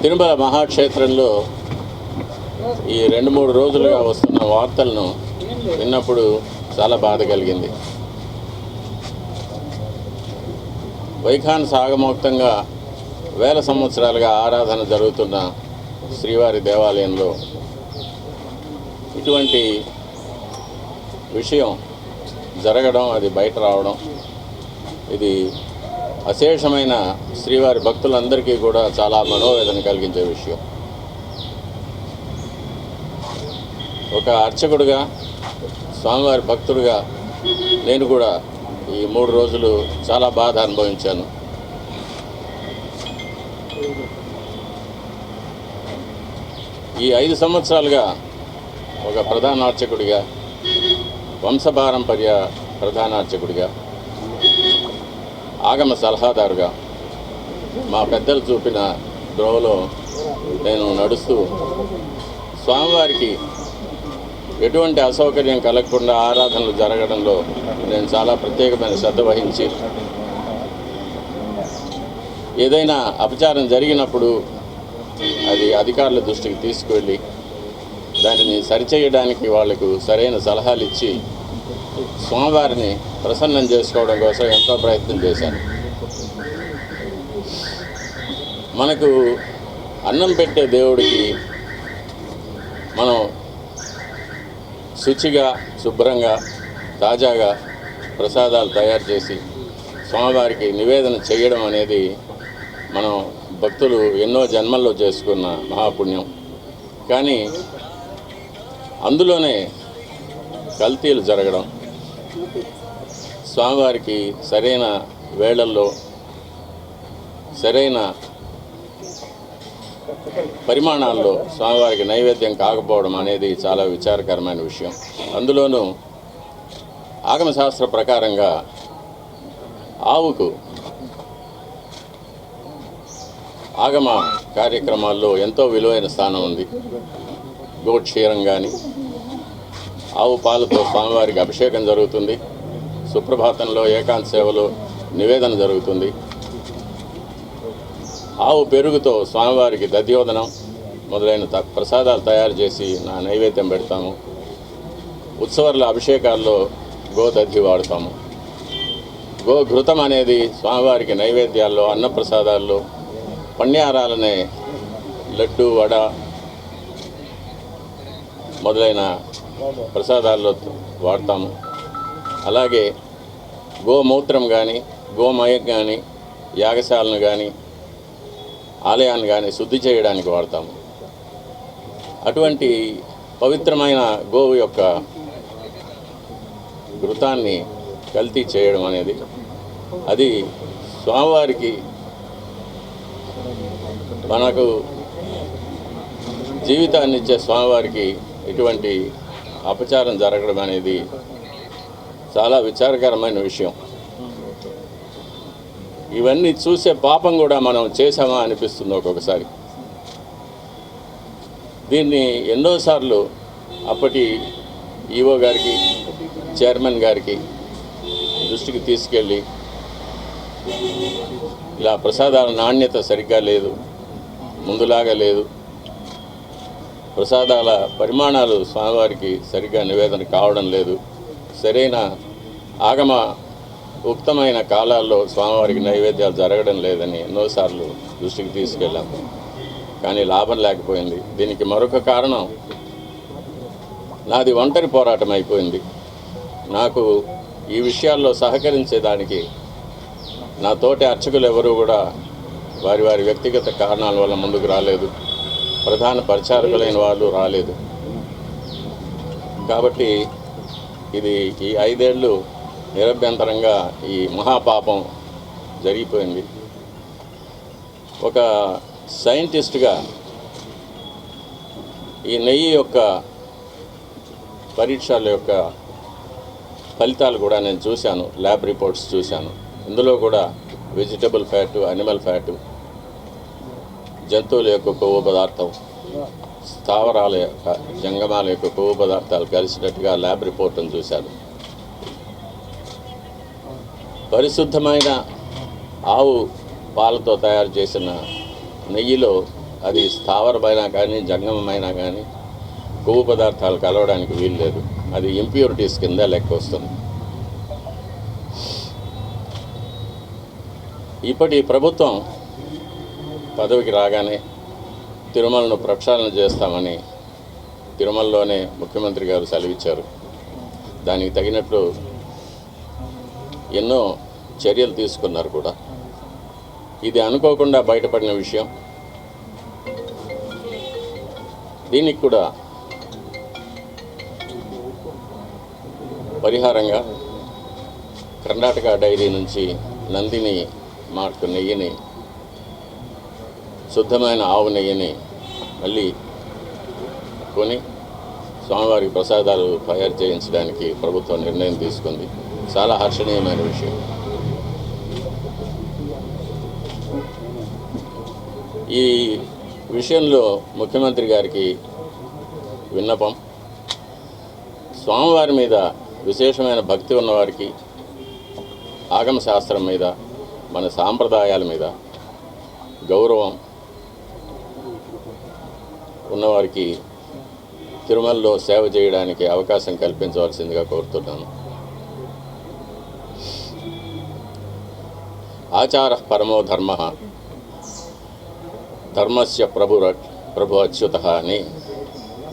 తిరుమల మహాక్షేత్రంలో ఈ 2-3 రోజులుగా వస్తున్న వార్తలను విన్నప్పుడు చాలా బాధ కలిగింది. వైఖాన సాగమోక్తంగా వేల సంవత్సరాలుగా ఆరాధన జరుగుతున్న శ్రీవారి దేవాలయంలో ఇటువంటి విషయం జరగడం, అది బయట రావడం, ఇది అశేషమైన శ్రీవారి భక్తులందరికీ కూడా చాలా మనోవేదన కలిగించే విషయం. ఒక అర్చకుడిగా, స్వామివారి భక్తుడిగా నేను కూడా ఈ 3 రోజులు చాలా బాధ అనుభవించాను. ఈ 5 సంవత్సరాలుగా ఒక ప్రధాన అర్చకుడిగా, వంశపారంపర్య ప్రధాన అర్చకుడిగా, ఆగమ సలహాదారుగా మా పెద్దలు చూపిన ద్రోవలో నేను నడుస్తూ స్వామివారికి ఎటువంటి అసౌకర్యం కలగకుండా ఆరాధనలు జరగడంలో నేను చాలా ప్రత్యేకమైన శ్రద్ధ వహించి, ఏదైనా అపచారం జరిగినప్పుడు అది అధికారుల దృష్టికి తీసుకువెళ్ళి దానిని సరిచేయడానికి వాళ్లకు సరైన సలహాలు ఇచ్చి స్వామివారిని ప్రసన్నం చేసుకోవడం కోసం ఎంతో ప్రయత్నం చేశాను. మనకు అన్నం పెట్టే దేవుడికి మనం శుచిగా, శుభ్రంగా, తాజాగా ప్రసాదాలు తయారు చేసి స్వామివారికి నివేదన చేయడం అనేది మనం భక్తులు ఎన్నో జన్మల్లో చేసుకున్న మహాపుణ్యం. కానీ అందులోనే కల్తీలు జరగడం, స్వామివారికి సరైన వేళల్లో సరైన పరిమాణాల్లో స్వామివారికి నైవేద్యం కాకపోవడం అనేది చాలా విచారకరమైన విషయం. అందులోనూ ఆగమశాస్త్ర ప్రకారంగా ఆవుకు ఆగమ కార్యక్రమాల్లో ఎంతో విలువైన స్థానం ఉంది. గోక్షీరం కానీ, ఆవు పాలతో స్వామివారికి అభిషేకం జరుగుతుంది. సుప్రభాతంలో ఏకాంత సేవలో నివేదన జరుగుతుంది. ఆవు పెరుగుతో స్వామివారికి దధ్యోదనం మొదలైన ప్రసాదాలు తయారు చేసి నా నైవేద్యం పెడతాము. ఉత్సవాల అభిషేకాల్లో గోదధ్యి వాడతాము. గోఘృతం అనేది స్వామివారికి నైవేద్యాల్లో, అన్నప్రసాదాల్లో, పణ్యారాలనే లడ్డు, వడ మొదలైన ప్రసాదాల్లో వాడతాము. అలాగే గోమూత్రం కానీ, గోమయం కానీ, యాగశాలను కానీ, ఆలయాన్ని కానీ శుద్ధి చేయడానికి వాడతాము. అటువంటి పవిత్రమైన గోవు యొక్క ఘృతాన్ని కల్తీ చేయడం అనేది, అది స్వామివారికి, మనకు జీవితాన్ని ఇచ్చే స్వామివారికి ఇటువంటి అపచారం జరగడం అనేది చాలా విచారకరమైన విషయం. ఇవన్నీ చూసే పాపం కూడా మనం చేశామా అనిపిస్తుంది ఒక్కొక్కసారి. దీన్ని ఎన్నోసార్లు అప్పటి ఈవో గారికి, చైర్మన్ గారికి దృష్టికి తీసుకెళ్ళి, ఇలా ప్రసాదాల నాణ్యత సరిగ్గా లేదు, ముందులాగా లేదు, ప్రసాదాల పరిమాణాలు స్వామివారికి సరిగ్గా నివేదన కావడం లేదు, సరైన ఆగమ ఉక్తమైన కాలాల్లో స్వామివారికి నైవేద్యాలు జరగడం లేదని ఎన్నోసార్లు దృష్టికి తీసుకెళ్ళాం. కానీ లాభం లేకపోయింది. దీనికి మరొక కారణం, నాది ఒంటరి పోరాటం అయిపోయింది. నాకు ఈ విషయాల్లో సహకరించేదానికి నా తోటి అర్చకులు ఎవరూ కూడా వారి వారి వ్యక్తిగత కారణాల వల్ల ముందుకు రాలేదు. ప్రధాన పరిచారకులైన వాళ్ళు రాలేదు. కాబట్టి ఇది ఈ 5 ఏళ్ళు నిరభ్యంతరంగా ఈ మహాపాపం జరిగిపోయింది. ఒక సైంటిస్ట్గా ఈ నెయ్యి యొక్క పరీక్షల యొక్క ఫలితాలు కూడా నేను చూశాను, ల్యాబ్ రిపోర్ట్స్ చూశాను. ఇందులో కూడా వెజిటబుల్ ఫ్యాటు, అనిమల్ ఫ్యాటు, జంతువుల యొక్క కొవ్వు పదార్థం, స్థావరాల యొక్క, జంగమాల యొక్క కొవ్వు పదార్థాలు కలిసినట్టుగా ల్యాబ్ రిపోర్ట్ను చూశాను. పరిశుద్ధమైన ఆవు పాలతో తయారు చేసిన నెయ్యిలో అది స్థావరమైనా కానీ జంగమమైనా కానీ కొవ్వు పదార్థాలు కలవడానికి వీలు లేదు. అది ఇంప్యూరిటీస్ కింద లెక్క వస్తుంది. ఇప్పటి ప్రభుత్వం పదవికి రాగానే తిరుమలను ప్రక్షాళన చేస్తామని తిరుమలలోనే ముఖ్యమంత్రి గారు సెలవిచ్చారు. దానికి తగినట్లు ఎన్నో చర్యలు తీసుకున్నారు కూడా. ఇది అనుకోకుండా బయటపడిన విషయం. దీనికి కూడా పరిహారంగా కర్ణాటక డైరీ నుంచి నందిని మార్క్ నెయ్యిని, శుద్ధమైన ఆవు నెయ్యిని మళ్ళీ కొని స్వామివారికి ప్రసాదాలు తయారు చేయించడానికి ప్రభుత్వం నిర్ణయం తీసుకుంది. చాలా హర్షణీయమైన విషయం. ఈ విషయంలో ముఖ్యమంత్రి గారికి విన్నపం, స్వామివారి మీద విశేషమైన భక్తి ఉన్నవారికి, ఆగమ శాస్త్రం మీద, మన సాంప్రదాయాల మీద గౌరవం ఉన్నవారికి తిరుమలలో సేవ చేయడానికి అవకాశం కల్పించవలసిందిగా కోరుతున్నాను. ఆచార పరమో ధర్మ, ధర్మస్య ప్రభు అచ్యుత అని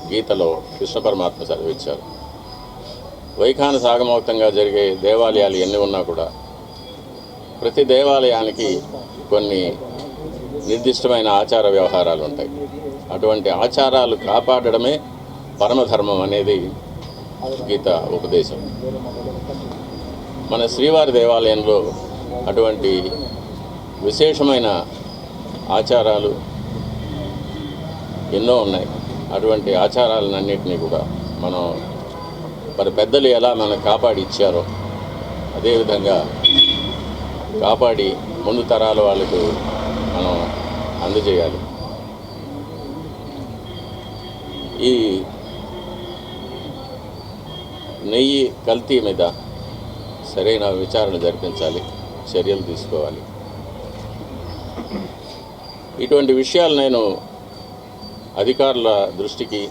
గీతలో కృష్ణ పరమాత్మ చదివించారు. వైఖానస ఆగమోక్తంగా జరిగే దేవాలయాలు ఎన్ని ఉన్నా కూడా ప్రతి దేవాలయానికి కొన్ని నిర్దిష్టమైన ఆచార వ్యవహారాలు ఉంటాయి. అటువంటి ఆచారాలు కాపాడడమే పరమధర్మం అనేది గీత ఉపదేశం. మన శ్రీవారి దేవాలయంలో అటువంటి విశేషమైన ఆచారాలు ఎన్నో ఉన్నాయి. అటువంటి ఆచారాలన్నింటినీ కూడా మనం మరి పెద్దలు ఎలా మనకు కాపాడి ఇచ్చారో అదేవిధంగా కాపాడి ముందు తరాల వాళ్ళకు మనం అందజేయాలి. ఈ నెయ్యి కల్తీ మీద సరైన విచారణ జరిపించాలి, చర్యలు తీసుకోవాలి. ఇటువంటి విషయాలు నేను అధికారుల దృష్టికి,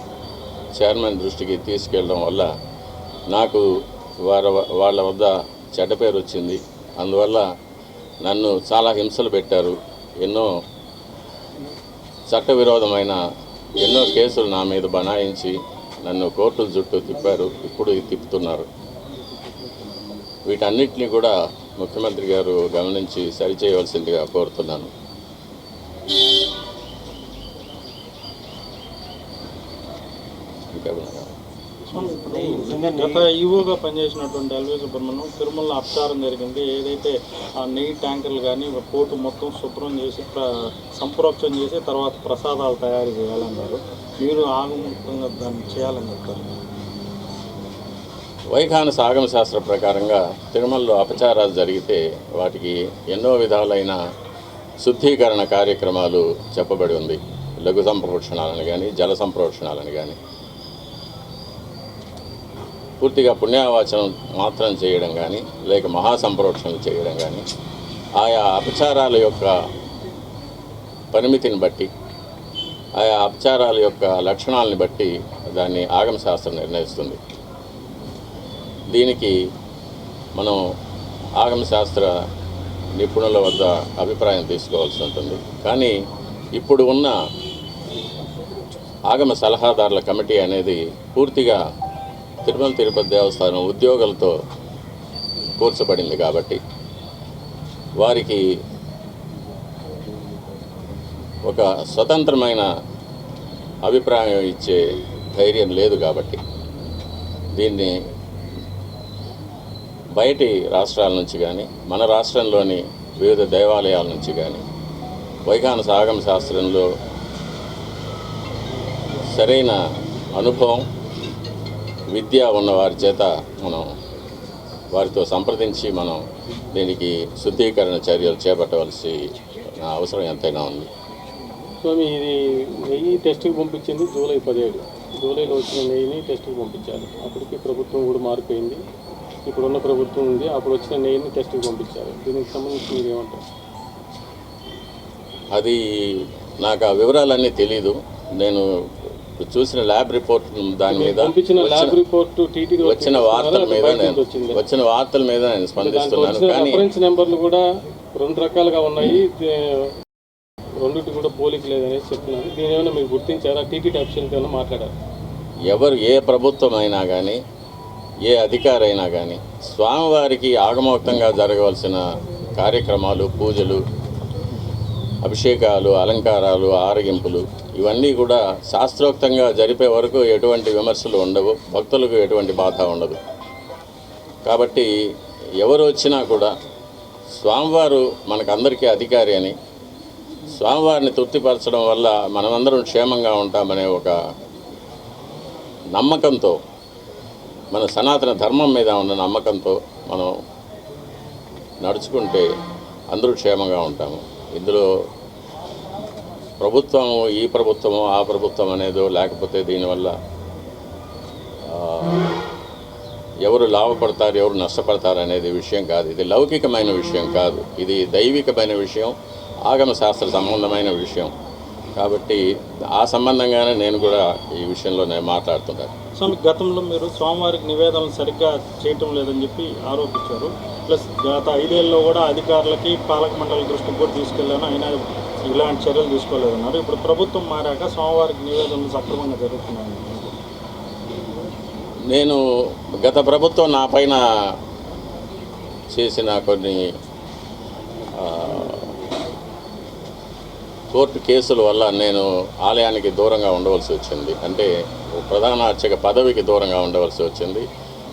చైర్మన్ దృష్టికి తీసుకెళ్ళడం వల్ల నాకు వాళ్ళ వద్ద చెడ్డ పేరు వచ్చింది. అందువల్ల నన్ను చాలా హింసలు పెట్టారు. ఎన్నో చట్టవిరోధమైన ఎన్నో కేసులు నా మీద బనాయించి నన్ను కోర్టుల చుట్టూ తిప్పారు. ఇప్పుడు తిప్పుతున్నారు. వీటన్నిటినీ కూడా ముఖ్యమంత్రి గారు గమనించి సరిచేయవలసిందిగా కోరుతున్నాను. గత ఈవోగా పనిచేసినటువంటి ఎల్వి సుబ్రహ్మణ్యం తిరుమల అపచారం జరిగింది. ఏదైతే ఆ నెయ్యి ట్యాంకర్లు కానీ పోటు మొత్తం శుభ్రం చేసి సంప్రోక్షణ చేసి తర్వాత ప్రసాదాలు తయారు చేయాలన్నారు. మీరు ఆగముక్తంగా దాన్ని చేయాలని చెప్తారు. వైఖానస ఆగమ శాస్త్ర ప్రకారంగా తిరుమలలో అపచారాలు జరిగితే వాటికి ఎన్నో విధాలైన శుద్ధీకరణ కార్యక్రమాలు చెప్పబడి ఉంది. లఘు సంప్రోక్షణాలని కానీ, జల సంప్రోక్షణాలని కానీ, పూర్తిగా పుణ్యావాచనం మాత్రం చేయడం కానీ, లేక మహాసంప్రోక్షణలు చేయడం కానీ, ఆయా అపచారాల యొక్క పరిమితిని బట్టి, ఆయా అపచారాల యొక్క లక్షణాలని బట్టి దాన్ని ఆగమశాస్త్రం నిర్ణయిస్తుంది. దీనికి మనం ఆగమశాస్త్ర నిపుణుల వద్ద అభిప్రాయం తీసుకోవాల్సి ఉంటుంది. కానీ ఇప్పుడు ఉన్న ఆగమ సలహాదారుల కమిటీ అనేది పూర్తిగా తిరుమల తిరుపతి దేవస్థానం ఉద్యోగులతో కూర్చబడింది కాబట్టి వారికి ఒక స్వతంత్రమైన అభిప్రాయం ఇచ్చే ధైర్యం లేదు. కాబట్టి దీన్ని బయటి రాష్ట్రాల నుంచి కానీ, మన రాష్ట్రంలోని వివిధ దేవాలయాల నుంచి కానీ వైఖానస ఆగమ శాస్త్రంలో సరైన అనుభవం, విద్య ఉన్న వారి చేత మనం వారితో సంప్రదించి మనం దీనికి శుద్ధీకరణ చర్యలు చేపట్టవలసి అవసరం ఎంతైనా ఉంది. స్వామి, ఇది నెయ్యి టెస్ట్కి పంపించింది జూలై 17. జూలైలో వచ్చిన నెయ్యిని టెస్ట్కి పంపించారు. అప్పటికి ప్రభుత్వం కూడా మారిపోయింది. ఇప్పుడున్న ప్రభుత్వం ఉంది. అప్పుడు వచ్చిన నెయ్యిని టెస్ట్కి పంపించారు. దీనికి సంబంధించి మీరు ఏమంటారు? అది నాకు ఆ వివరాలన్నీ తెలీదు. నేను చూసిన ల్యాబ్ రిపోర్ట్ దాని మీద వచ్చిన వార్తల మీద నేను స్పందిస్తున్నాను. కానీ నెంబర్లు కూడా 2 రకాలుగా ఉన్నాయి, రెండింటి కూడా పోలిక లేదని చెప్తున్నారు. దీని ఏమైనా మీరు గుర్తించారా? టీటీడీ అఫీషియల్కి ఏమైనా మాట్లాడారు? ఎవరు ఏ ప్రభుత్వం అయినా కానీ ఏ అధికారి అయినా కానీ స్వామివారికి ఆగమోక్తంగా జరగవలసిన కార్యక్రమాలు, పూజలు, అభిషేకాలు, అలంకారాలు, ఆరగింపులు ఇవన్నీ కూడా శాస్త్రోక్తంగా జరిపే వరకు ఎటువంటి విమర్శలు ఉండవు, భక్తులకు ఎటువంటి బాధ ఉండదు. కాబట్టి ఎవరు వచ్చినా కూడా స్వామివారు మనకందరికీ అధికారి అని, స్వామివారిని తృప్తిపరచడం వల్ల మనమందరం క్షేమంగా ఉంటామనే ఒక నమ్మకంతో, మన సనాతన ధర్మం మీద ఉన్న నమ్మకంతో మనం నడుచుకుంటే అందరూ క్షేమంగా ఉంటాము. ఇందులో ప్రభుత్వం, ఈ ప్రభుత్వము ఆ ప్రభుత్వం అనేదో, లేకపోతే దీనివల్ల ఎవరు లాభపడతారు ఎవరు నష్టపడతారు అనేది విషయం కాదు. ఇది లౌకికమైన విషయం కాదు, ఇది దైవికమైన విషయం, ఆగమ శాస్త్ర సంబంధమైన విషయం. కాబట్టి ఆ సంబంధంగానే నేను కూడా ఈ విషయంలో నేను మాట్లాడుతున్నాను. స్వామి, గతంలో మీరు స్వామివారికి నివేదనలు సరిగ్గా చేయటం లేదని చెప్పి ఆరోపించారు. ప్లస్ గత 5 ఏళ్ళలో కూడా అధికారులకి పాలక మండలి దృష్టికి కూడా తీసుకెళ్ళాను, అయినా ఇలాంటి చర్యలు తీసుకోలేదన్నారు. ఇప్పుడు ప్రభుత్వం మారాక స్వామివారికి నివేదనలు సక్రమంగా జరుగుతున్నాయి. నేను గత ప్రభుత్వం నా పైన చేసిన కొన్ని కోర్టు కేసుల వల్ల నేను ఆలయానికి దూరంగా ఉండవలసి వచ్చింది. అంటే ప్రధాన అర్చక పదవికి దూరంగా ఉండవలసి వచ్చింది.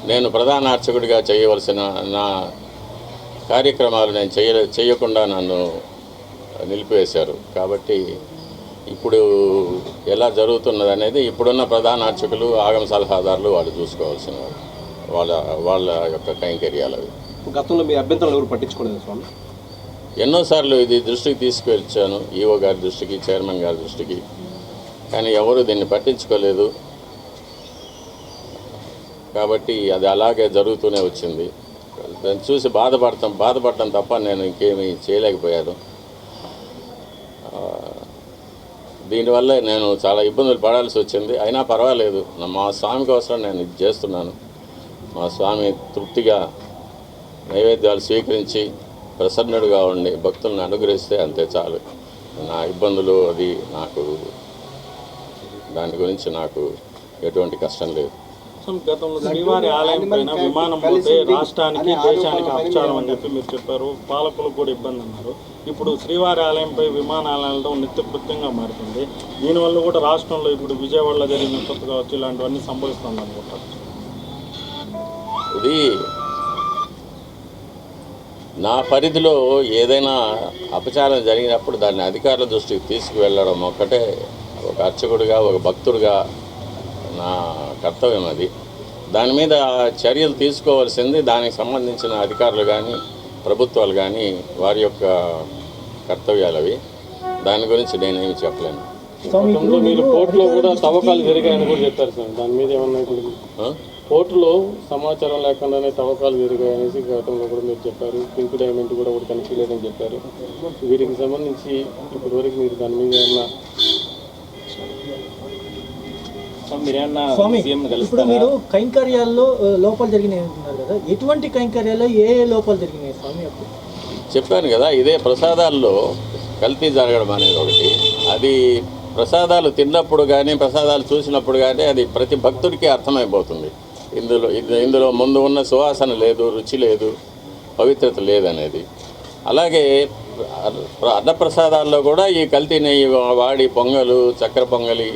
నేను ప్రధాన అర్చకుడిగా చేయవలసిన నా కార్యక్రమాలు నేను చేయకుండా నన్ను నిలిపివేశారు. కాబట్టి ఇప్పుడు ఎలా జరుగుతున్నది అనేది ఇప్పుడున్న ప్రధాన అర్చకులు, ఆగమ సలహాదారులు వాళ్ళు చూసుకోవాల్సిన వాళ్ళ యొక్క కైంకర్యాలు అవి. గతంలో మీ అభ్యంతరాలు ఎవరు పట్టించుకోలేదు స్వామి? ఎన్నోసార్లు ఇది దృష్టికి తీసుకువచ్చాను, ఈఓ గారి దృష్టికి, చైర్మన్ గారి దృష్టికి, కానీ ఎవరు దీన్ని పట్టించుకోలేదు. కాబట్టి అది అలాగే జరుగుతూనే వచ్చింది. దాన్ని చూసి బాధపడటం తప్ప నేను ఇంకేమీ చేయలేకపోయాను. దీనివల్ల నేను చాలా ఇబ్బందులు పడాల్సి వచ్చింది. అయినా పర్వాలేదు, మా స్వామి కోసం నేను ఇది చేస్తున్నాను. మా స్వామి తృప్తిగా నైవేద్యాలు స్వీకరించి ప్రసన్నుడుగా ఉండి భక్తులను అనుగ్రహిస్తే అంతే చాలు. నా ఇబ్బందులు అది నాకు, దాని గురించి నాకు ఎటువంటి కష్టం లేదు. గతంలో శ్రీవారి ఆలయం పైన విమానం పోతే రాష్ట్రానికి, దేశానికి అపచారం అని చెప్పి మీరు చెప్పారు. పాలకులకు కూడా ఇబ్బంది అన్నారు. ఇప్పుడు శ్రీవారి ఆలయంపై విమానాలు నిత్యకృత్యంగా మారుతుంది. దీనివల్ల కూడా రాష్ట్రంలో ఇప్పుడు విజయవాడలో జరిగిన కొత్త కావచ్చు, ఇలాంటివన్నీ సంభవిస్తుంది అనుకుంటారు. ఇది నా పరిధిలో ఏదైనా అపచారం జరిగినప్పుడు దాన్ని అధికారుల దృష్టికి తీసుకువెళ్ళడం ఒక్కటే ఒక అర్చకుడిగా, ఒక భక్తుడిగా నా కర్తవ్యం. అది దాని మీద చర్యలు తీసుకోవాల్సింది దానికి సంబంధించిన అధికారులు కానీ, ప్రభుత్వాలు కానీ వారి యొక్క కర్తవ్యాలు అవి. దాని గురించి నేనేమి చెప్పలేను. మీరు కోర్టులో కూడా తవ్వకాలు జరిగాయని కూడా చెప్పారు సార్. దాని మీద ఏమన్నా కోర్టులో సమాచారం లేకుండానే తవ్వకాలు జరిగాయనేసి గతంలో కూడా మీరు చెప్పారు. పింక్ డైమండ్ కూడా ఒకటి కనిపించలేదని చెప్పారు. వీటికి సంబంధించి ఇప్పటివరకు మీరు దాని మీద ఏమన్నా స్వామి, ఇప్పుడు మీరు కైంకర్యాల్లో లోపాలు జరిగినాయి అంటున్నారు కదా, ఎటువంటి కైంకర్యాల్లో ఏ లోపాలు జరిగినాయి స్వామి? అప్పుడు చెప్పాను కదా, ఇదే ప్రసాదాల్లో కల్తీ జరగడం అనేది ఒకటి. అది ప్రసాదాలు తిన్నప్పుడు కానీ, ప్రసాదాలు చూసినప్పుడు కానీ అది ప్రతి భక్తుడికి అర్థమైపోతుంది. ఇందులో ముందు ఉన్న సువాసన లేదు, రుచి లేదు, పవిత్రత లేదనేది. అలాగే అన్నప్రసాదాల్లో కూడా ఈ కల్తీ నెయ్యి వాడి పొంగలు, చక్కెర పొంగలి,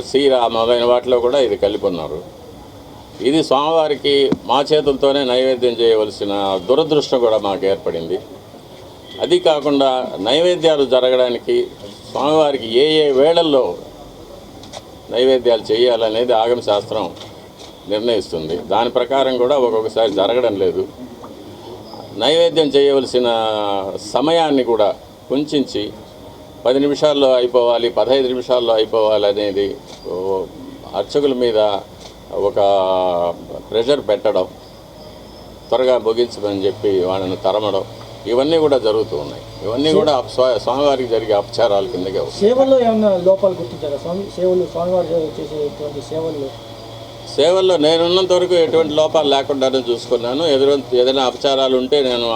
సీర మొదలైన వాటిలో కూడా ఇది కలిపి ఉన్నారు. ఇది స్వామివారికి మా చేతులతోనే నైవేద్యం చేయవలసిన దురదృష్టం కూడా మాకు ఏర్పడింది. అది కాకుండా నైవేద్యాలు జరగడానికి స్వామివారికి ఏ వేళల్లో నైవేద్యాలు చేయాలనేది ఆగమ శాస్త్రం నిర్ణయిస్తుంది. దాని ప్రకారం కూడా ఒక్కొక్కసారి జరగడం లేదు. నైవేద్యం చేయవలసిన సమయాన్ని కూడా కుంచించి 10 నిమిషాల్లో అయిపోవాలి, 15 నిమిషాల్లో అయిపోవాలి అనేది అర్చకుల మీద ఒక ప్రెషర్ పెట్టడం, త్వరగా ముగించమని చెప్పి వాళ్ళని తరమడం, ఇవన్నీ కూడా జరుగుతూ ఉన్నాయి. ఇవన్నీ కూడా స్వామివారికి జరిగే అపచారాల కిందకే వస్తాయి. సేవల్లో ఏమైనా లోపాలు గుర్తించారా స్వామి? స్వామివారు చేసేటువంటి సేవల్లో నేనున్నంత వరకు ఎటువంటి లోపాలు లేకుండానే చూసుకున్నాను. ఏదైనా అపచారాలు ఉంటే నేను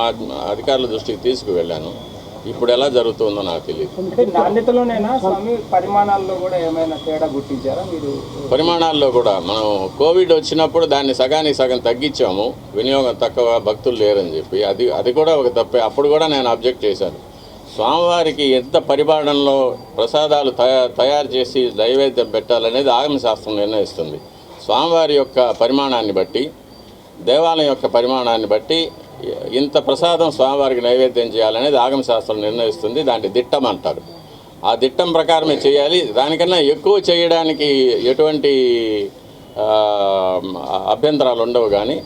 అధికారుల దృష్టికి తీసుకువెళ్ళాను. ఇప్పుడు ఎలా జరుగుతుందో నాకు తెలియదు. నాణ్యతలోనైనా స్వామి పరిమాణాల్లో కూడా ఏమైనా తేడా గుర్తించారా మీరు? పరిమాణాల్లో కూడా మనం కోవిడ్ వచ్చినప్పుడు దాన్ని సగానికి సగం తగ్గించాము, వినియోగం తక్కువ, భక్తులు లేరని చెప్పి. అది కూడా ఒక తప్పే. అప్పుడు కూడా నేను అబ్జెక్ట్ చేశాను. స్వామివారికి ఎంత పరిమాణంలో ప్రసాదాలు తయారు చేసి నైవేద్యం పెట్టాలనేది ఆగమశాస్త్రం నిర్ణయిస్తుంది. స్వామివారి యొక్క పరిమాణాన్ని బట్టి, దేవాలయం యొక్క పరిమాణాన్ని బట్టి ఇంత ప్రసాదం స్వామివారికి నైవేద్యం చేయాలనేది ఆగమశాస్త్రం నిర్ణయిస్తుంది. దాన్ని దిట్టం అంటారు. ఆ దిట్టం ప్రకారమే చేయాలి. దానికన్నా ఎక్కువ చేయడానికి ఎటువంటి అభ్యంతరాలు ఉండవు. కానీ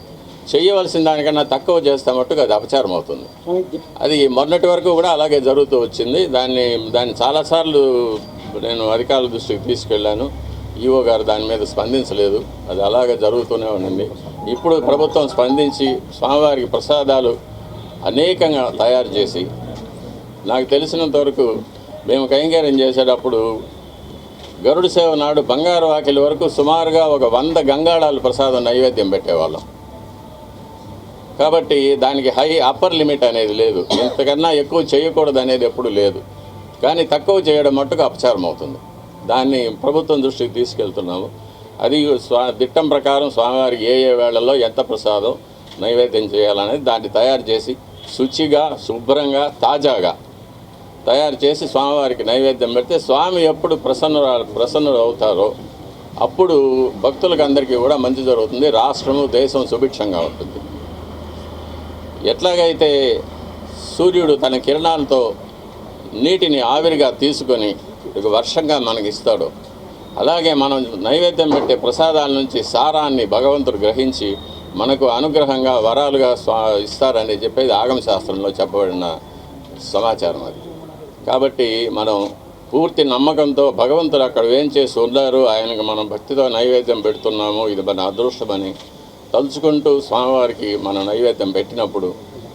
చేయవలసిన దానికన్నా తక్కువ చేస్తే మట్టుకు అది అపచారం అవుతుంది. అది మొన్నటి వరకు కూడా అలాగే జరుగుతూ వచ్చింది. దాన్ని చాలాసార్లు నేను అధికారుల దృష్టికి తీసుకెళ్ళాను. ఈఓ గారు దాని మీద స్పందించలేదు. అది అలాగే జరుగుతూనే ఉండింది. ఇప్పుడు ప్రభుత్వం స్పందించి స్వామివారికి ప్రసాదాలు అనేకంగా తయారు చేసి, నాకు తెలిసినంత వరకు మేము కైంకర్యం చేసేటప్పుడు గరుడ సేవ నాడు బంగారు వాకిలి వరకు సుమారుగా ఒక 100 గంగాళాలు ప్రసాదం నైవేద్యం పెట్టేవాళ్ళం. కాబట్టి దానికి అప్పర్ లిమిట్ అనేది లేదు. ఇంతకన్నా ఎక్కువ చేయకూడదు అనేది ఎప్పుడు లేదు. కానీ తక్కువ చేయడం మట్టుకు అపచారం అవుతుంది. దాన్ని ప్రభుత్వం దృష్టికి తీసుకెళ్తున్నాము. అది దిట్టం ప్రకారం స్వామివారికి ఏ వేళల్లో ఎంత ప్రసాదం నైవేద్యం చేయాలనేది దాన్ని తయారు చేసి శుచిగా, శుభ్రంగా, తాజాగా తయారు చేసి స్వామివారికి నైవేద్యం పెడితే స్వామి ఎప్పుడు ప్రసన్నులు అవుతారో అప్పుడు భక్తులకు అందరికీ కూడా మంచి జరుగుతుంది. రాష్ట్రము, దేశం సుభిక్షంగా ఉంటుంది. ఎట్లాగైతే సూర్యుడు తన కిరణాలతో నీటిని ఆవిరిగా తీసుకొని ఒక వర్షంగా మనకి ఇస్తాడు, అలాగే మనం నైవేద్యం పెట్టే ప్రసాదాల నుంచి సారాన్ని భగవంతుడు గ్రహించి మనకు అనుగ్రహంగా వరాలుగా ఇస్తారని చెప్పేది ఆగమశాస్త్రంలో చెప్పబడిన సమాచారం అది. కాబట్టి మనం పూర్తి నమ్మకంతో భగవంతుడు అక్కడ ఏం చేసి ఉన్నారు, ఆయనకు మనం భక్తితో నైవేద్యం పెడుతున్నాము, ఇది మన అదృష్టమని తలుచుకుంటూ స్వామివారికి మనం నైవేద్యం పెట్టినప్పుడు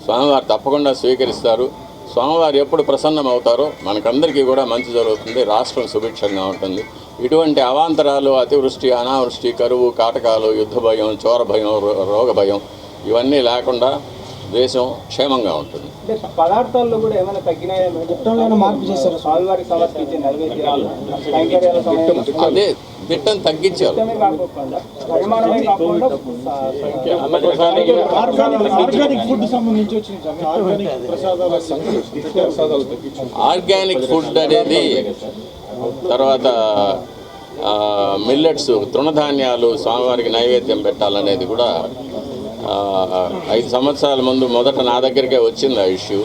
స్వామివారు తప్పకుండా స్వీకరిస్తారు. స్వామివారు ఎప్పుడు ప్రసన్నం అవుతారో మనకందరికీ కూడా మంచి జరుగుతుంది. రాష్ట్రం సుభిక్షంగా ఉంటుంది. ఇటువంటి అవాంతరాలు, అతివృష్టి, అనావృష్టి, కరువు, కాటకాలు, యుద్ధ భయం, చోర భయం, రోగ భయం ఇవన్నీ లేకుండా దేశం క్షేమంగా ఉంటుంది. పదార్థాల్లో కూడా ఏమైనా తగ్గినాయా? మార్పు చేశారు స్వామివారికి సమర్పించే నైవేద్యాలు, అదే దిట్టం తగ్గించారు. ఆర్గానిక్ ఫుడ్ అనేది, తర్వాత మిల్లెట్స్, తృణధాన్యాలు స్వామివారికి నైవేద్యం పెట్టాలనేది కూడా 5 సంవత్సరాల ముందు మొదట నా దగ్గరికే వచ్చింది ఆ ఇష్యూ.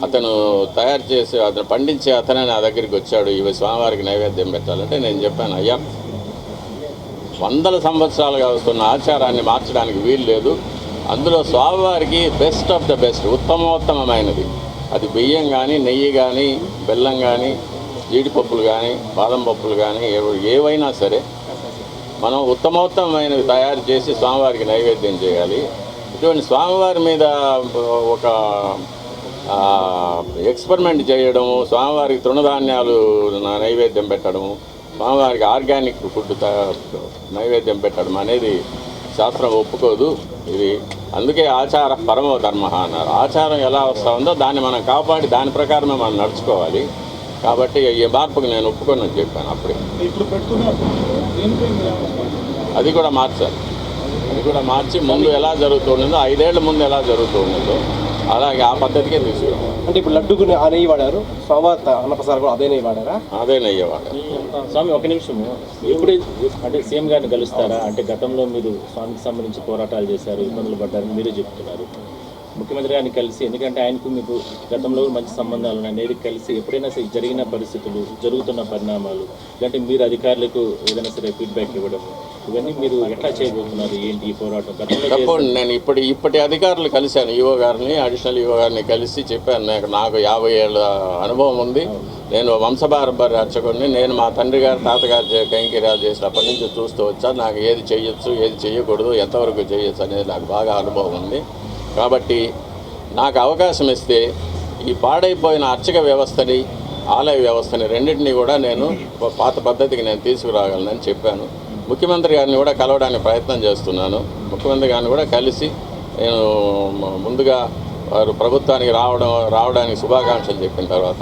అతను తయారు చేసి అతను పండించే అతనే నా దగ్గరికి వచ్చాడు, ఇవి స్వామివారికి నైవేద్యం పెట్టాలంటే నేను చెప్పాను, అయ్యా 100 సంవత్సరాలుగా వస్తున్న ఆచారాన్ని మార్చడానికి వీలు లేదు. అందులో స్వామివారికి బెస్ట్ ఆఫ్ ద బెస్ట్, ఉత్తమోత్తమైనది అది బియ్యం కానీ, నెయ్యి కానీ, బెల్లం కానీ, జీడిపప్పులు కానీ, బాదం పప్పులు కానీ ఏవైనా సరే మనం ఉత్తమోత్తమైనవి తయారు చేసి స్వామివారికి నైవేద్యం చేయాలి. ఇటువంటి స్వామివారి మీద ఒక ఎక్స్పెరిమెంట్ చేయడము, స్వామివారికి తృణధాన్యాలు నైవేద్యం పెట్టడము, స్వామివారికి ఆర్గానిక్ ఫుడ్ నైవేద్యం పెట్టడం అనేది శాస్త్రం ఒప్పుకోదు. ఇది అందుకే ఆచార పరమో ధర్మ అన్నారు. ఆచారం ఎలా వస్తూ ఉందో దాన్ని మనం కాపాడి దాని ప్రకారమే మనం నడుచుకోవాలి. కాబట్టి ఈ మార్పుకు నేను ఒప్పుకొని చెప్పాను అప్పుడే. అది కూడా మార్చాలి. అది కూడా మార్చి ముందు ఎలా జరుగుతుందో, 5 ఏళ్ల ముందు ఎలా జరుగుతుందో అలాగే ఆ పద్ధతికే తీసుకురావాలి. అంటే ఇప్పుడు లడ్డుకు ఆ నెయ్యి వాడారు, స్వామివారి అన్నప్రసాదం కూడా అదే నెయ్యి వాడారా? అదే నెయ్యి వాడారు. స్వామి ఒక నిమిషము, ఎప్పుడు అంటే సీఎం గారిని కలుస్తారా? అంటే గతంలో మీరు స్వామికి సంబంధించి పోరాటాలు చేశారు, ఇబ్బందులు పడ్డారని మీరే చెప్తున్నారు. ముఖ్యమంత్రి గారిని కలిసి, ఎందుకంటే ఆయనకు మీకు గతంలో మంచి సంబంధాలు ఉన్నాయి, నేరుగా కలిసి ఎప్పుడైనా సరే జరిగిన పరిస్థితులు, జరుగుతున్న పరిణామాలు, లేదంటే మీరు అధికారులకు ఏదైనా సరే ఫీడ్బ్యాక్ ఇవ్వడం, ఇవన్నీ మీరు ఎట్లా చేయబోతున్నారు? ఏంటి ఈ పోరాటం? తప్పకుండా నేను ఇప్పటి అధికారులు కలిశాను, ఈఓ గారిని, అడిషనల్ ఈఓ గారిని కలిసి చెప్పాను, నాకు 50 ఏళ్ళ అనుభవం ఉంది, నేను వంశపారంపర్య అర్చకుడిని, నేను మా తండ్రి గారు, తాతగారు కైంకర్యాలు చేసినప్పటి నుంచి చూస్తూ వచ్చాను. నాకు ఏది చేయొచ్చు, ఏది చేయకూడదు, ఎంతవరకు చేయొచ్చు అనేది నాకు బాగా అనుభవం ఉంది. కాబట్టి నాకు అవకాశం ఇస్తే ఈ పాడైపోయిన అర్చక వ్యవస్థని ఆలయ వ్యవస్థని రెండింటినీ కూడా నేను పాత పద్ధతికి నేను తీసుకురాగలనని చెప్పాను. ముఖ్యమంత్రి గారిని కూడా కలవడానికి ప్రయత్నం చేస్తున్నాను. ముఖ్యమంత్రి గారిని కూడా కలిసి నేను ముందుగా వారు ప్రభుత్వానికి రావడానికి శుభాకాంక్షలు చెప్పిన తర్వాత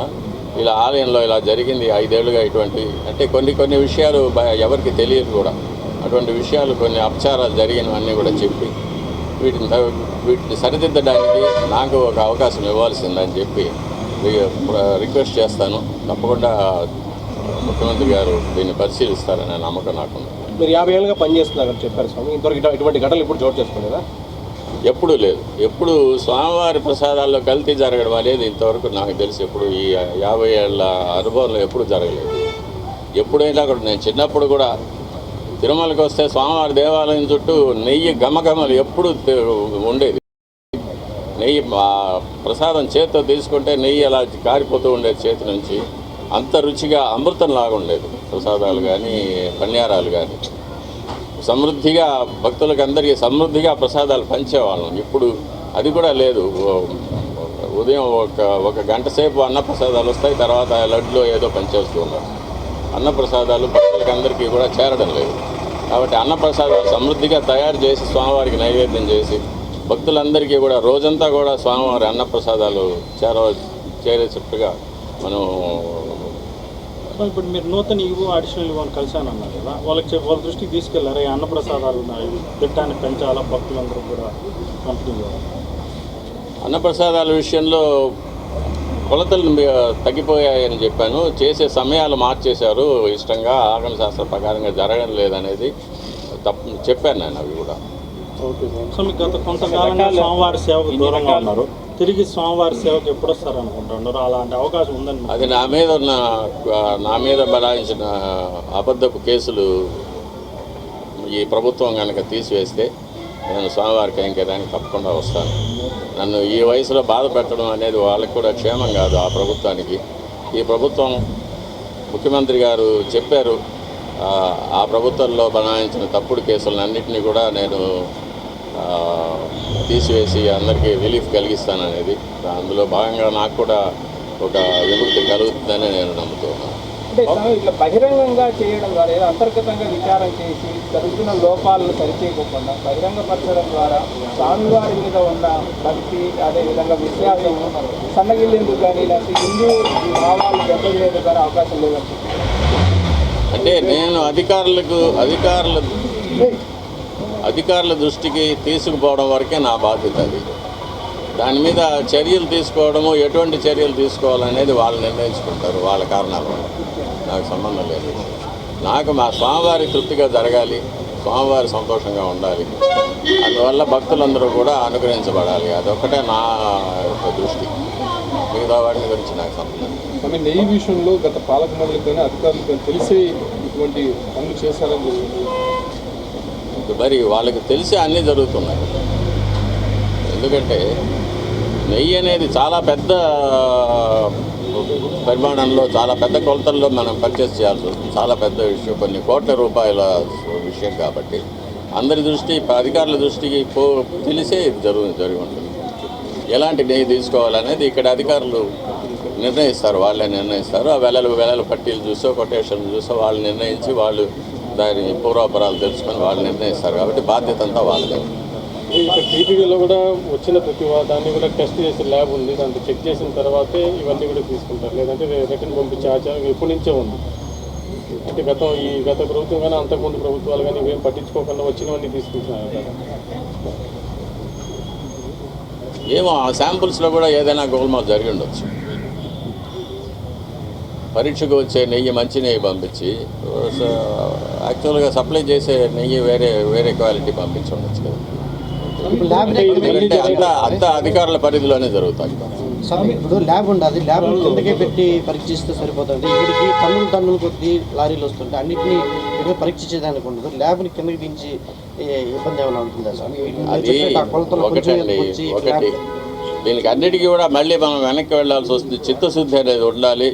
ఇలా ఆలయంలో ఇలా జరిగింది 5 ఏళ్ళుగా ఇటువంటి అంటే కొన్ని విషయాలు ఎవరికి తెలియదు కూడా, అటువంటి విషయాలు కొన్ని అపచారాలు జరిగినవన్నీ కూడా చెప్పి వీటిని సరిదిద్దడానికి నాకు ఒక అవకాశం ఇవ్వాల్సిందని చెప్పి రిక్వెస్ట్ చేస్తాను. తప్పకుండా ముఖ్యమంత్రి గారు దీన్ని పరిశీలిస్తారనే నమ్మకం నాకుంది. మీరు 50 ఏళ్ళుగా పనిచేస్తున్నారని చెప్పారు స్వామి, ఇంతవరకు ఇటువంటి ఘటనలు ఇప్పుడు చోటు చేసుకోలేదా? ఎప్పుడూ లేదు. ఎప్పుడు స్వామివారి ప్రసాదాల్లో కల్తీ జరగడం అనేది ఇంతవరకు నాకు తెలిసి ఎప్పుడు ఈ 50 ఏళ్ళ అనుభవంలో ఎప్పుడు జరగలేదు. ఎప్పుడైనా కూడా నేను చిన్నప్పుడు కూడా తిరుమలకి వస్తే స్వామివారి దేవాలయం చుట్టూ నెయ్యి గమగమలు ఎప్పుడు ఉండేది. నెయ్యి ప్రసాదం చేతితో తీసుకుంటే నెయ్యి అలా కారిపోతూ ఉండేది చేతి నుంచి. అంత రుచిగా అమృతంలాగా ఉండేది ప్రసాదాలు కానీ పన్యారాలు కానీ. సమృద్ధిగా భక్తులకు అందరికీ సమృద్ధిగా ప్రసాదాలు పంచేవాళ్ళం. ఇప్పుడు అది కూడా లేదు. ఉదయం ఒక గంట సేపు అన్నప్రసాదాలు వస్తాయి, తర్వాత లడ్లో ఏదో పంచేస్తూ ఉన్నారు. అన్నప్రసాదాలు భక్తులకు అందరికీ కూడా చేరడం లేదు. కాబట్టి అన్నప్రసాదాలు సమృద్ధిగా తయారు చేసి స్వామివారికి నైవేద్యం చేసి భక్తులందరికీ కూడా రోజంతా కూడా స్వామివారి అన్నప్రసాదాలు చేరేటట్టుగా మనం. ఇప్పుడు మీరు నూతన ఈవో అడిషనల్ ఈవో కలిశానన్నారు కదా, వాళ్ళ దృష్టికి తీసుకెళ్లారు ఈ అన్నప్రసాదాలు పెట్టాన్ని పెంచాలా, భక్తులందరూ కూడా పంపిణీ చేయాలి. అన్నప్రసాదాల విషయంలో కొలతలు తగ్గిపోయాయని చెప్పాను. చేసే సమయాలు మార్చేశారు ఇష్టంగా, ఆగమ శాస్త్ర ప్రకారంగా జరగడం లేదనేది చెప్పాను నేను. అవి కూడా సో మీకు గత కొంతకాలంగా స్వామివారి సేవకు దూరంగా ఉన్నారు, తిరిగి స్వామివారి సేవకు ఎప్పుడు వస్తారు అనుకుంటున్నారు? అలాంటి అవకాశం ఉందని అది నా మీద బలాయించిన అబద్ధపు కేసులు ఈ ప్రభుత్వం కనుక తీసివేస్తే నేను స్వామివారి కైంకర్యానికి తప్పకుండా వస్తాను. నన్ను ఈ వయసులో బాధ పెట్టడం అనేది వాళ్ళకి కూడా క్షేమం కాదు ఆ ప్రభుత్వానికి. ఈ ప్రభుత్వం ముఖ్యమంత్రి గారు చెప్పారు, ఆ ప్రభుత్వంలో బనాయించిన తప్పుడు కేసులన్నింటినీ కూడా నేను తీసివేసి అందరికీ రిలీఫ్ కలిగిస్తాననేది. అందులో భాగంగా నాకు కూడా ఒక విముక్తి కలుగుతుందని నేను నమ్ముతున్నాను. అంటే ఇట్లా బహిరంగంగా చేయడం ద్వారా ఏదో అంతర్గతంగా విచారం చేసి జరుగుతున్న లోపాలను సరిచేయకుండా బహిరంగపరచడం ద్వారా స్వామివారి మీద ఉన్న భక్తి, అదేవిధంగా విశ్వాసం సన్నగిల్లేందుకు కానీ లేకపోతే హిందూ భావాలు దెబ్బతినేందుకు కానీ అవకాశం లేదండి. అంటే నేను అధికారుల దృష్టికి తీసుకుపోవడం వరకే నా బాధ్యత. అది దాని మీద చర్యలు తీసుకోవడము, ఎటువంటి చర్యలు తీసుకోవాలనేది వాళ్ళు నిర్ణయించుకుంటారు. వాళ్ళ కారణాల వల్ల నాకు సంబంధం లేదు. నాకు మా స్వామివారి తృప్తిగా జరగాలి, స్వామివారి సంతోషంగా ఉండాలి, అందువల్ల భక్తులందరూ కూడా అనుగ్రహించబడాలి. అదొక్కటే నా యొక్క దృష్టి. మిగతా వాటి గురించి నాకు సంబంధం. కానీ నెయ్యి విషయంలో గత పాలక మండలికి కానీ అధికారులకు కానీ తెలిసి ఇటువంటి పనులు చేశారని మరి వాళ్ళకి తెలిసి అన్నీ జరుగుతున్నాయి. ఎందుకంటే నెయ్యి అనేది చాలా పెద్ద పరిమాణంలో, చాలా పెద్ద కొలతల్లో మనం పర్చేస్ చేయాల్సి వస్తుంది. చాలా పెద్ద విషయం, కొన్ని కోట్ల రూపాయల విషయం కాబట్టి అందరి దృష్టి, అధికారుల దృష్టికి తెలిసే ఇది జరిగి ఉంటుంది. ఎలాంటి నెయ్యి తీసుకోవాలనేది ఇక్కడ అధికారులు నిర్ణయిస్తారు, వాళ్ళే నిర్ణయిస్తారు. ఆ వెలలు పట్టీలు చూసో కొటేషన్లు చూసో వాళ్ళు నిర్ణయించి వాళ్ళు దాని పూర్వాపరాలు తెలుసుకొని వాళ్ళు నిర్ణయిస్తారు. కాబట్టి బాధ్యత అంతా వాళ్ళదే. ఇక్కడ టీటీడీలో కూడా వచ్చిన ప్రతి దాన్ని కూడా టెస్ట్ చేసే ల్యాబ్ ఉంది, దాంట్లో చెక్ చేసిన తర్వాతే ఇవన్నీ కూడా తీసుకుంటారు. లేదంటే రిటర్న్ పంపించే ఆచారం ఎప్పటి నుంచే ఉంది. అంటే గత ప్రభుత్వం కానీ అంతకుముందు ప్రభుత్వాలు కానీ ఇవేం పట్టించుకోకుండా వచ్చినవన్నీ తీసుకుంటున్నారు కదా. ఏమో ఆ శాంపుల్స్లో కూడా ఏదైనా గోల్మాల్ జరిగి ఉండొచ్చు. పరీక్షకు వచ్చే నెయ్యి మంచి నెయ్యి పంపించి యాక్చువల్గా సప్లై చేసే నెయ్యి వేరే క్వాలిటీ పంపించి ఉండొచ్చు కదా. ఎందుకంటే అంతా అధికారుల పరిధిలోనే జరుగుతాయి. ఇప్పుడు ల్యాబ్ ఉండాలి, ల్యాబ్ కిందకే పెట్టి పరీక్షిస్తే సరిపోతుంది. ఇక్కడికి టన్నులు కొద్ది లారీలు వస్తుంటే అన్నింటినీ ఇక్కడ పరీక్షించేదానికి ఉండదు. ల్యాబ్ని కిందకి దించి ఇబ్బంది ఏమైనా ఉంటుందా సార్? ఒకటి దీనికి అన్నిటికీ కూడా మళ్ళీ మనం వెనక్కి వెళ్ళాల్సి వస్తుంది. చిత్తశుద్ధి అనేది ఉండాలి.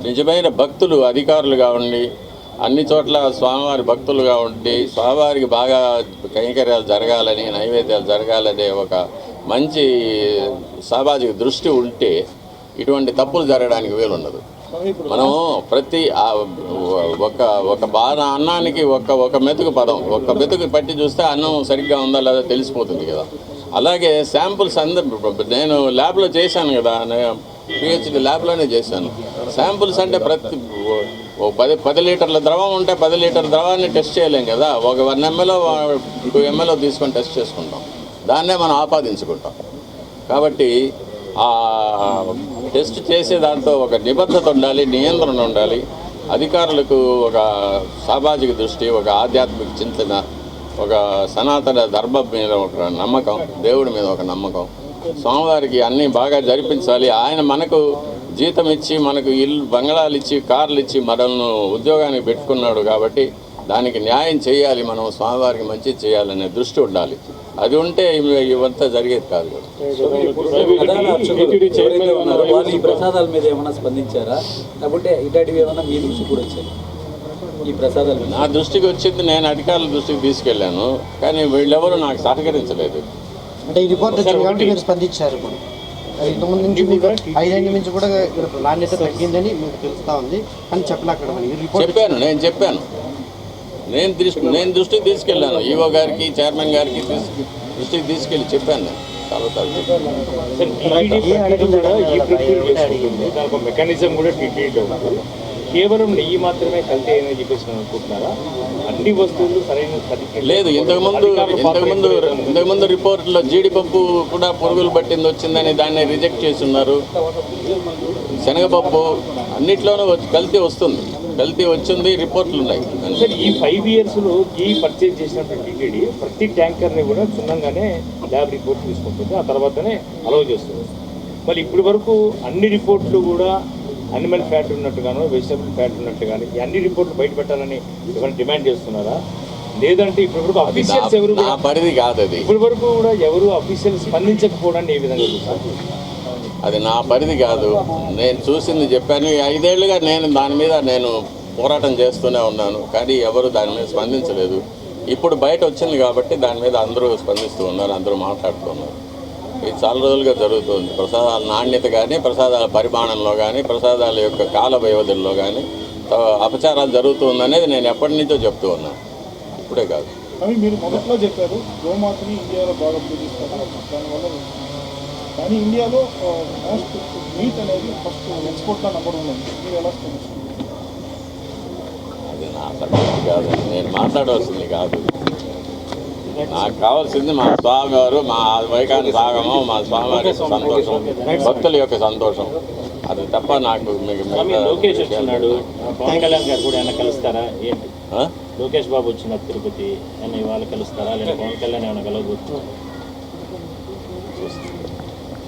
నిజమైన భక్తులు అధికారులుగా ఉండి అన్ని చోట్ల స్వామివారి భక్తులుగా ఉండి స్వామివారికి బాగా కైంకర్యాలు జరగాలని, నైవేద్యాలు జరగాలనే ఒక మంచి సామాజిక దృష్టి ఉంటే ఇటువంటి తప్పులు జరగడానికి వీలుండదు. మనం ప్రతి ఒక బాణ అన్నానికి ఒక మెతుకు పదం, ఒక మెతుకు పట్టి చూస్తే అన్నం సరిగ్గా ఉందా లేదా తెలిసిపోతుంది కదా. అలాగే శాంపుల్స్ నేను ల్యాబ్లో చేశాను కదా, పిహెచ్డి ల్యాబ్లోనే చేశాను. శాంపుల్స్ అంటే ప్రతి 10 లీటర్ల ద్రవం ఉంటే 10 లీటర్ల ద్రవాన్ని టెస్ట్ చేయలేం కదా. ఒక 1 ml 2 ml తీసుకొని టెస్ట్ చేసుకుంటాం, దాన్నే మనం ఆపాదించుకుంటాం. కాబట్టి ఆ టెస్ట్ చేసే దాంతో ఒక నిబద్ధత ఉండాలి, నియంత్రణ ఉండాలి. అధికారులకు ఒక సామాజిక దృష్టి, ఒక ఆధ్యాత్మిక చింతన, ఒక సనాతన ధర్మం మీద ఒక నమ్మకం, దేవుడి మీద ఒక నమ్మకం, స్వామివారికి అన్నీ బాగా జరిపించాలి. ఆయన మనకు జీతం ఇచ్చి, మనకు ఇల్లు బంగళాలు ఇచ్చి, కార్లు ఇచ్చి మనల్ని ఉద్యోగానికి పెట్టుకున్నాడు కాబట్టి దానికి న్యాయం చేయాలి. మనం స్వామివారికి మంచి చేయాలనే దృష్టి ఉండాలి. అది ఉంటే ఇవంతా జరిగేది కాదు. వాళ్ళు ఈ ప్రసాదాల మీద ఏమైనా స్పందించారా, లేకపోతే ఇట్లాంటివి ఏమైనా మీ దృష్టి కూడా వచ్చాయి? ఈ ప్రసాదాలు నా దృష్టికి వచ్చింది, నేను అధికారుల దృష్టికి తీసుకెళ్ళాను, కానీ వీళ్ళెవరూ నాకు సహకరించలేదు. అంటే ఈ రిపోర్ట్ వచ్చింది కాబట్టి మీరు స్పందించారు. ఇప్పుడు ఇంతకుముందు నుంచి మీకు 5 ఏళ్ళ నుంచి కూడా నాణ్యత తగ్గిందని మీకు తెలుస్తూ ఉంది, కానీ చెప్పలేకపోవడం. ఈ రిపోర్ట్ చెప్పాను, నేను దృష్టికి తీసుకెళ్ళాను. ఈఓ గారికి, చైర్మన్ గారికి దృష్టికి తీసుకెళ్ళి చెప్పాను. నేను చాలా దానికి మెకానిజం కూడా ట్రీట్ అవుతుంది. కేవలం నెయ్యి మాత్రమే కల్తీ అయినా చెప్పేసి అనుకుంటున్నారా? అన్ని వస్తువులు సరైన లేదు. ఇంతకుముందు రిపోర్ట్లో జీడిపప్పు కూడా పురుగులు పట్టింది వచ్చిందని దాన్ని రిజెక్ట్ చేసి ఉన్నారు. శనగపప్పు అన్నిట్లోనూ కల్తీ వస్తుంది, కల్తీ వచ్చింది, రిపోర్ట్లు ఉన్నాయి. సార్, ఈ 5 yearsలో ఘీ పర్చేజ్ చేసినటువంటి టీటీడీ ప్రతి ట్యాంకర్ని కూడా క్షుణ్ణంగానే ల్యాబ్ రిపోర్ట్ తీసుకుంటుంది, ఆ తర్వాతనే అలౌ చేస్తుంది. మరి ఇప్పటి వరకు అన్ని రిపోర్ట్లు కూడా అనిమల్ ఫ్యాట్ ఉన్నట్టుగానో, వెజిటబుల్ ఫ్యాట్ ఉన్నట్టుగాను ఈ అన్ని రిపోర్ట్లు బయట పెట్టాలని ఏమైనా డిమాండ్ చేస్తున్నారా? లేదంటే ఇప్పటి వరకు అఫీషియల్స్ ఎవరు నా పరిధి కాదు అది. ఇప్పటి వరకు కూడా ఎవరు అఫీషియల్స్ స్పందించకపోవడాన్ని ఏ విధంగా చూస్తారు? అది నా పరిధి కాదు. నేను చూసింది చెప్పాను. 5 ఏళ్ళుగా దాని మీద పోరాటం చేస్తూనే ఉన్నాను, కానీ ఎవరు దాని మీద స్పందించలేదు. ఇప్పుడు బయట వచ్చింది కాబట్టి దాని మీద అందరూ స్పందిస్తూ ఉన్నారు, అందరూ మాట్లాడుతున్నారు. ఇది చాలా రోజులుగా జరుగుతుంది. ప్రసాదాల నాణ్యత కానీ, ప్రసాదాల పరిమాణంలో కానీ, ప్రసాదాల యొక్క కాల వ్యవధుల్లో కానీ అపచారాలు జరుగుతుందనేది నేను ఎప్పటి నుంచో చెప్తూ ఉన్నాను, ఇప్పుడే కాదు. కానీ మీరు మొదట్లో చెప్పారు గోమాతని ఇండియాలో బాగా పూజిస్తారు, దానివల్ల కానీ ఇండియాలో మోస్ట్ మీట్ అనేది ఫస్ట్ ఎక్స్పోర్ట్లో నెంబర్ 1 ఉంది. మీరు ఎలా స్పందిస్తారు? అది నా సబ్జెక్ట్ కాదు, నేను మాట్లాడవలసింది కాదు. నాకు కావాల్సింది మా స్వామివారు, మా వైఖాని సాగము, మా స్వామివారి సంతోషం, భక్తుల యొక్క సంతోషం. అది తప్ప నాకు లోకేష్ వచ్చినాడు, పవన్ కళ్యాణ్ గారు కూడా ఏమైనా కలుస్తారా ఏంటి? లోకేష్ బాబు వచ్చిన తిరుపతి ఏమైనా ఇవాళ కలుస్తారా, లేదా పవన్ కళ్యాణ్ ఏమైనా కలవబోతున్నారు?